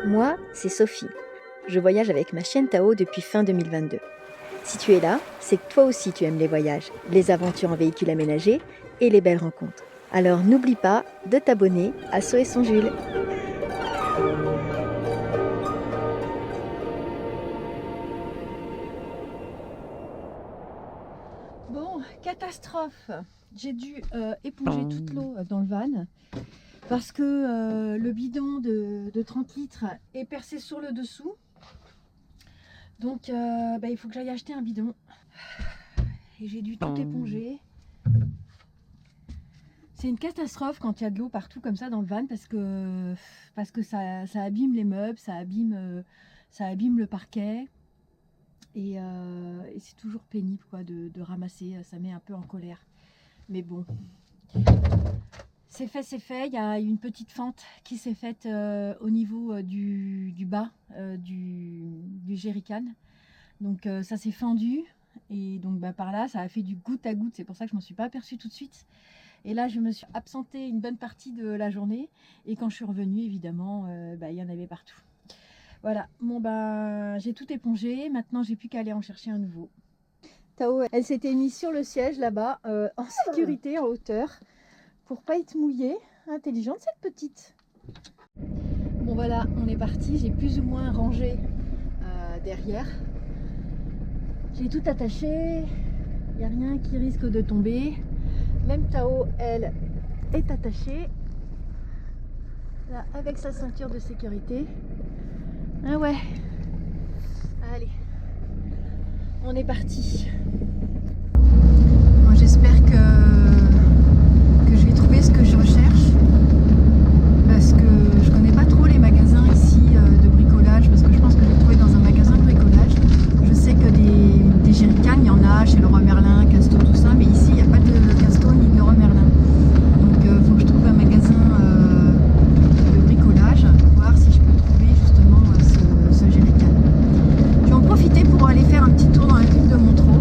Moi, c'est Sophie. Je voyage avec ma chienne Tao depuis fin 2022. Si tu es là, c'est que toi aussi tu aimes les voyages, les aventures en véhicule aménagé et les belles rencontres. Alors n'oublie pas de t'abonner à So et son Jules. Bon, catastrophe. J'ai dû éponger toute l'eau dans le van parce que le bidon de 30 litres est percé sur le dessous. Donc il faut que j'aille acheter un bidon. Et j'ai dû tout éponger. C'est une catastrophe quand il y a de l'eau partout comme ça dans le van parce que ça abîme les meubles, ça abîme le parquet. Et c'est toujours pénible quoi, de ramasser, ça met un peu en colère. Mais bon, c'est fait. Il y a une petite fente qui s'est faite au niveau du bas du jerrycan. Donc ça s'est fendu et donc par là ça a fait du goutte à goutte. C'est pour ça que je ne m'en suis pas aperçue tout de suite. Et là je me suis absentée une bonne partie de la journée et quand je suis revenue évidemment il y en avait partout. Voilà, bon j'ai tout épongé, maintenant j'ai plus qu'à aller en chercher un nouveau. Tao, elle s'était mise sur le siège là-bas, en sécurité, en hauteur, pour pas être mouillée. Intelligente cette petite. Bon voilà, on est parti, j'ai plus ou moins rangé derrière. J'ai tout attaché, il n'y a rien qui risque de tomber. Même Tao, elle, est attachée. Là, avec sa ceinture de sécurité. Ah ouais. Allez. On est parti. Bon, j'espère que je vais trouver ce que je recherche. Parce que je connais pas trop les magasins ici de bricolage. Parce que je pense que je vais trouver dans un magasin de bricolage. Je sais que des jerrycans, il y en a chez Leroy Merlin, Casto, tout ça. Mais ici, il n'y a pas de Casto ni de Leroy Merlin. Donc il faut que je trouve un magasin de bricolage. Voir si je peux trouver justement ce jerrycan. Je vais en profiter pour aller faire un petit tour dans la ville de Montreux.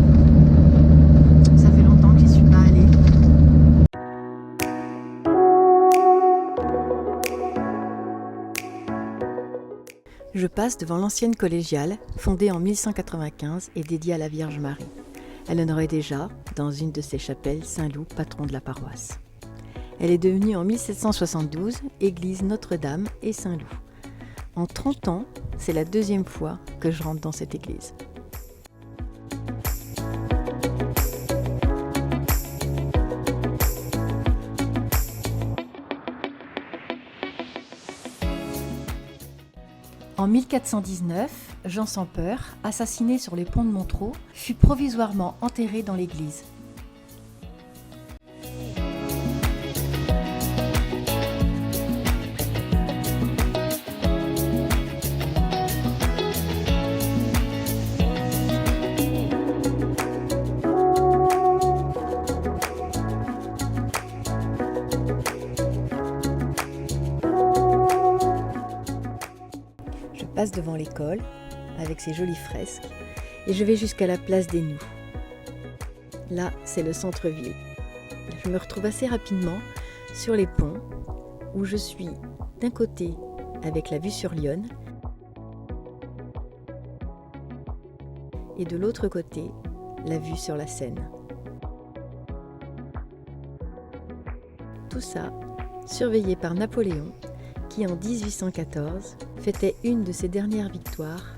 Ça fait longtemps que j'y suis pas allée. Je passe devant l'ancienne collégiale, fondée en 1195 et dédiée à la Vierge Marie. Elle honorait déjà, dans une de ses chapelles, Saint-Loup, patron de la paroisse. Elle est devenue en 1772 église Notre-Dame et Saint-Loup. En 30 ans, c'est la deuxième fois que je rentre dans cette église. En 1419, Jean sans peur, assassiné sur les ponts de Montreux, fut provisoirement enterré dans l'église. Je passe devant l'école, avec ses jolies fresques, et je vais jusqu'à la place des Noux. Là, c'est le centre-ville. Je me retrouve assez rapidement sur les ponts, où je suis d'un côté avec la vue sur Lyon, et de l'autre côté, la vue sur la Seine. Tout ça surveillé par Napoléon, qui en 1814 fêtait une de ses dernières victoires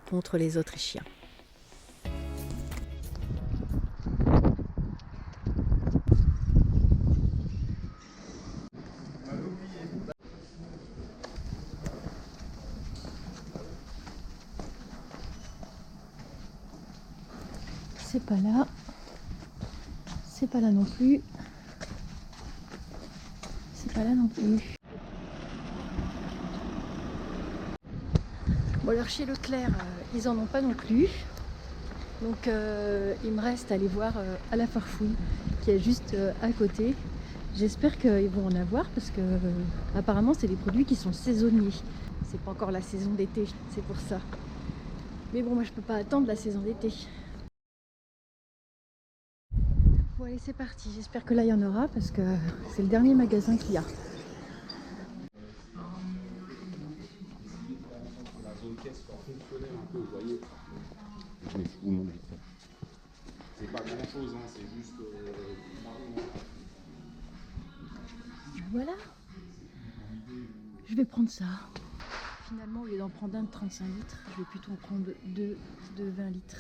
contre les Autrichiens. C'est pas là. C'est pas là non plus. C'est pas là non plus. Bon alors chez Leclerc, ils en ont pas non plus. Donc il me reste à aller voir à la Farfouille qui est juste à côté. J'espère qu'ils vont en avoir parce que apparemment c'est des produits qui sont saisonniers. C'est pas encore la saison d'été, c'est pour ça. Mais bon, moi je peux pas attendre la saison d'été. Bon allez, c'est parti. J'espère que là il y en aura parce que c'est le dernier magasin qu'il y a. une pièce fonctionnelle un peu, vous voyez. Je vous montre vite fait. C'est pas grand chose, hein, c'est juste Voilà. Je vais prendre ça. Finalement, au lieu d'en prendre un de 35 litres, je vais plutôt en prendre deux de 20 litres.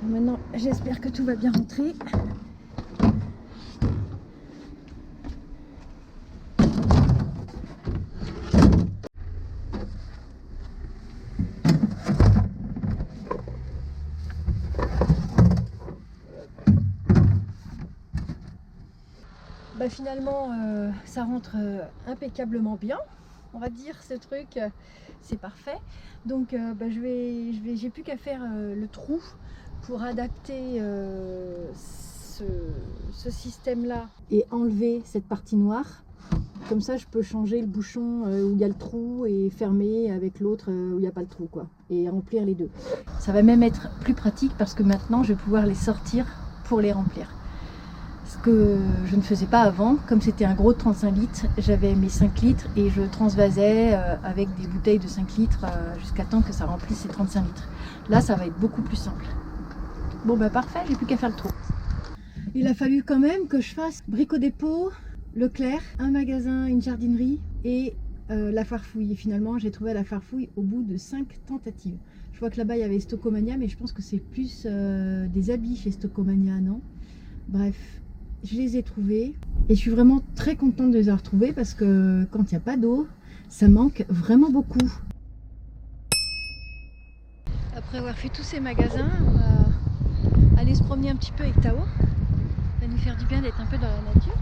Maintenant, j'espère que tout va bien rentrer. Bah finalement, ça rentre impeccablement bien. On va dire ce truc, c'est parfait. Donc bah, j'ai plus qu'à faire le trou pour adapter ce système-là et enlever cette partie noire. Comme ça, je peux changer le bouchon où il y a le trou et fermer avec l'autre où il n'y a pas le trou, quoi. Et remplir les deux. Ça va même être plus pratique parce que maintenant, je vais pouvoir les sortir pour les remplir. Ce que je ne faisais pas avant, comme c'était un gros de 35 litres, j'avais mes 5 litres et je transvasais avec des bouteilles de 5 litres jusqu'à temps que ça remplisse ces 35 litres. Là, ça va être beaucoup plus simple. Bon bah parfait, j'ai plus qu'à faire le trou. Il a fallu quand même que je fasse Brico Dépôt, Leclerc, un magasin, une jardinerie et la Farfouille. Et finalement, j'ai trouvé la Farfouille au bout de 5 tentatives. Je vois que là-bas, il y avait Stocomania, mais je pense que c'est plus des habits chez Stocomania, non? Bref, je les ai trouvés et je suis vraiment très contente de les avoir trouvés parce que quand il n'y a pas d'eau, ça manque vraiment beaucoup. Après avoir fait tous ces magasins, on va aller se promener un petit peu avec Tao. Ça va nous faire du bien d'être un peu dans la nature.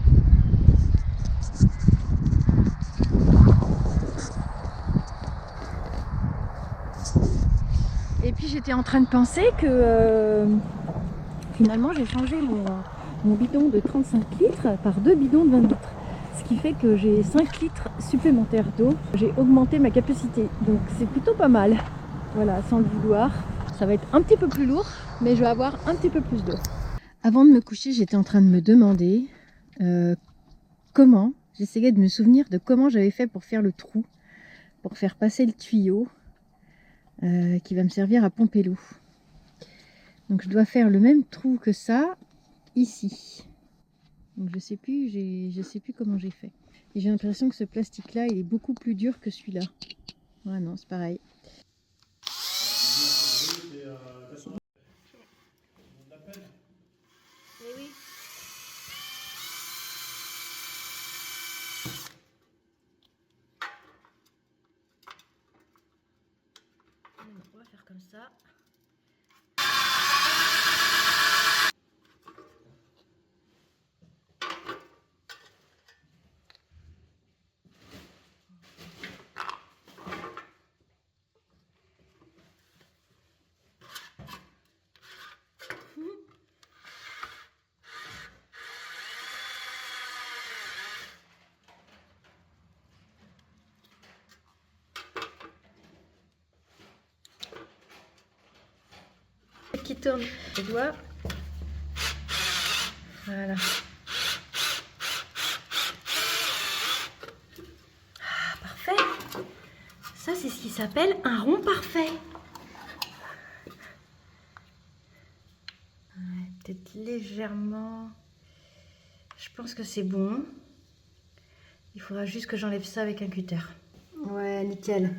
Et puis j'étais en train de penser que finalement j'ai changé mon bidon de 35 litres par 2 bidons de 20 litres. Ce qui fait que j'ai 5 litres supplémentaires d'eau. J'ai augmenté ma capacité. Donc c'est plutôt pas mal. Voilà, sans le vouloir. Ça va être un petit peu plus lourd, mais je vais avoir un petit peu plus d'eau. Avant de me coucher, j'étais en train de me demander comment, j'essayais de me souvenir de comment j'avais fait pour faire le trou, pour faire passer le tuyau qui va me servir à pomper l'eau. Donc je dois faire le même trou que ça, ici. Donc je sais plus comment j'ai fait. Et j'ai l'impression que ce plastique là il est beaucoup plus dur que celui-là. Ouais non, c'est pareil. Oui. On va faire comme ça. Qui tourne les doigts. Voilà. Ah, parfait. Ça, c'est ce qui s'appelle un rond parfait. Ouais, peut-être légèrement. Je pense que c'est bon. Il faudra juste que j'enlève ça avec un cutter. Ouais, nickel.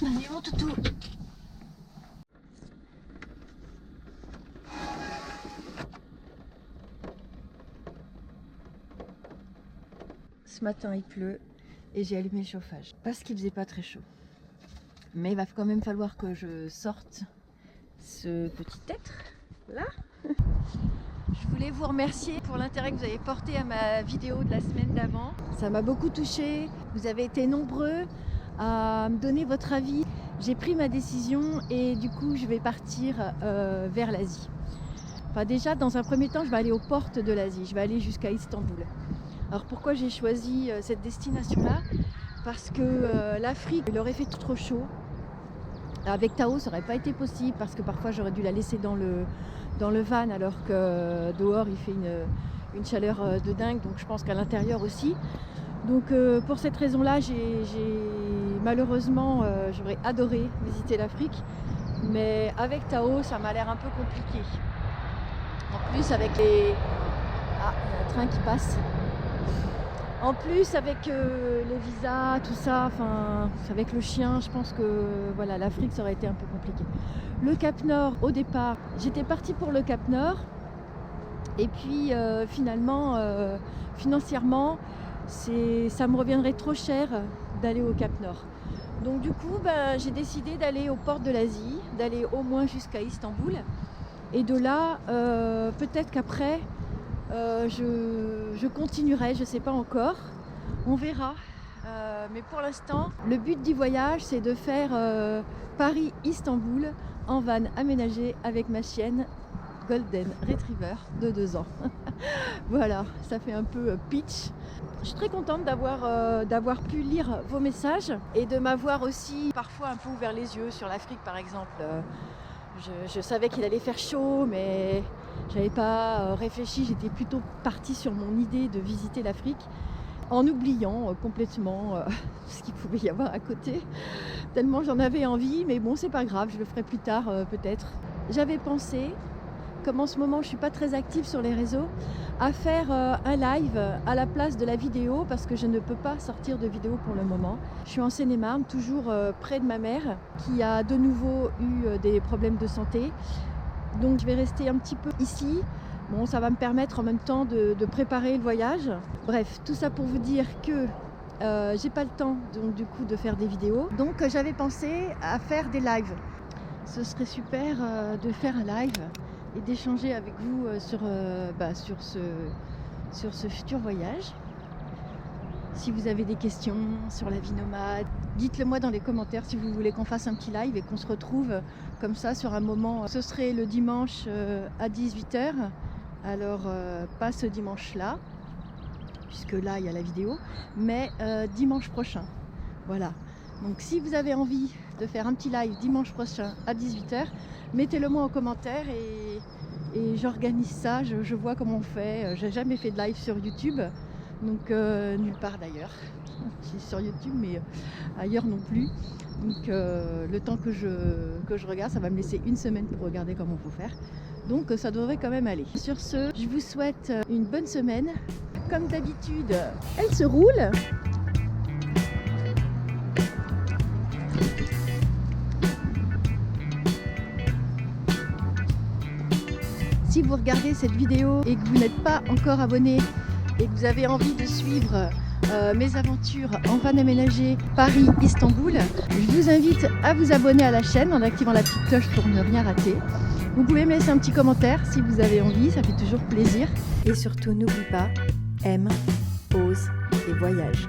Allez, mon toutou. Ce matin il pleut et j'ai allumé le chauffage parce qu'il faisait pas très chaud. Mais il va quand même falloir que je sorte ce petit être là. Je voulais vous remercier pour l'intérêt que vous avez porté à ma vidéo de la semaine d'avant. Ça m'a beaucoup touchée. Vous avez été nombreux à me donner votre avis. J'ai pris ma décision et du coup je vais partir vers l'Asie. Enfin déjà dans un premier temps je vais aller aux portes de l'Asie. Je vais aller jusqu'à Istanbul. Alors pourquoi j'ai choisi cette destination-là? Parce que l'Afrique, il aurait fait trop chaud. Avec Tao, ça n'aurait pas été possible parce que parfois j'aurais dû la laisser dans le van alors que dehors il fait une chaleur de dingue. Donc je pense qu'à l'intérieur aussi. Donc pour cette raison-là, malheureusement, j'aurais adoré visiter l'Afrique. Mais avec Tao, ça m'a l'air un peu compliqué. En plus avec les... Ah, il y a un train qui passe. En plus avec les visas, tout ça, enfin avec le chien, je pense que voilà, l'Afrique ça aurait été un peu compliqué. Le Cap Nord, au départ, j'étais partie pour le Cap Nord et puis finalement, financièrement, ça me reviendrait trop cher d'aller au Cap Nord. Donc du coup, j'ai décidé d'aller aux portes de l'Asie, d'aller au moins jusqu'à Istanbul et de là, peut-être qu'après, je continuerai, je ne sais pas encore, on verra. Mais pour l'instant, le but du voyage, c'est de faire Paris-Istanbul en van aménagé avec ma chienne Golden Retriever de 2 ans. Voilà, ça fait un peu pitch. Je suis très contente d'avoir pu lire vos messages et de m'avoir aussi parfois un peu ouvert les yeux sur l'Afrique par exemple. Je savais qu'il allait faire chaud, mais je n'avais pas réfléchi. J'étais plutôt partie sur mon idée de visiter l'Afrique en oubliant complètement ce qu'il pouvait y avoir à côté. Tellement j'en avais envie, mais bon, c'est pas grave, je le ferai plus tard peut-être. J'avais pensé, comme en ce moment je ne suis pas très active sur les réseaux, à faire un live à la place de la vidéo parce que je ne peux pas sortir de vidéo pour le moment. Je suis en Seine-et-Marne, toujours près de ma mère qui a de nouveau eu des problèmes de santé. Donc je vais rester un petit peu ici. Bon, ça va me permettre en même temps de préparer le voyage. Bref, tout ça pour vous dire que j'ai pas le temps donc, du coup de faire des vidéos. Donc j'avais pensé à faire des lives. Ce serait super de faire un live et d'échanger avec vous sur ce futur voyage. Si vous avez des questions sur la vie nomade, dites-le moi dans les commentaires si vous voulez qu'on fasse un petit live et qu'on se retrouve comme ça sur un moment. Ce serait le dimanche à 18 h. Alors pas ce dimanche-là, puisque là il y a la vidéo, mais dimanche prochain. Voilà. Donc si vous avez envie de faire un petit live dimanche prochain à 18 h, mettez-le moi en commentaire et j'organise ça, je vois comment on fait. J'ai jamais fait de live sur YouTube, donc nulle part d'ailleurs. Je suis sur YouTube mais ailleurs non plus. Donc le temps que je regarde, ça va me laisser une semaine pour regarder comment il faut faire. Donc ça devrait quand même aller. Sur ce, je vous souhaite une bonne semaine. Comme d'habitude, elle se roule. Si vous regardez cette vidéo et que vous n'êtes pas encore abonné et que vous avez envie de suivre mes aventures en van aménagé Paris-Istanbul, je vous invite à vous abonner à la chaîne en activant la petite cloche pour ne rien rater. Vous pouvez me laisser un petit commentaire si vous avez envie, ça fait toujours plaisir. Et surtout, n'oublie pas, aime, ose et voyage.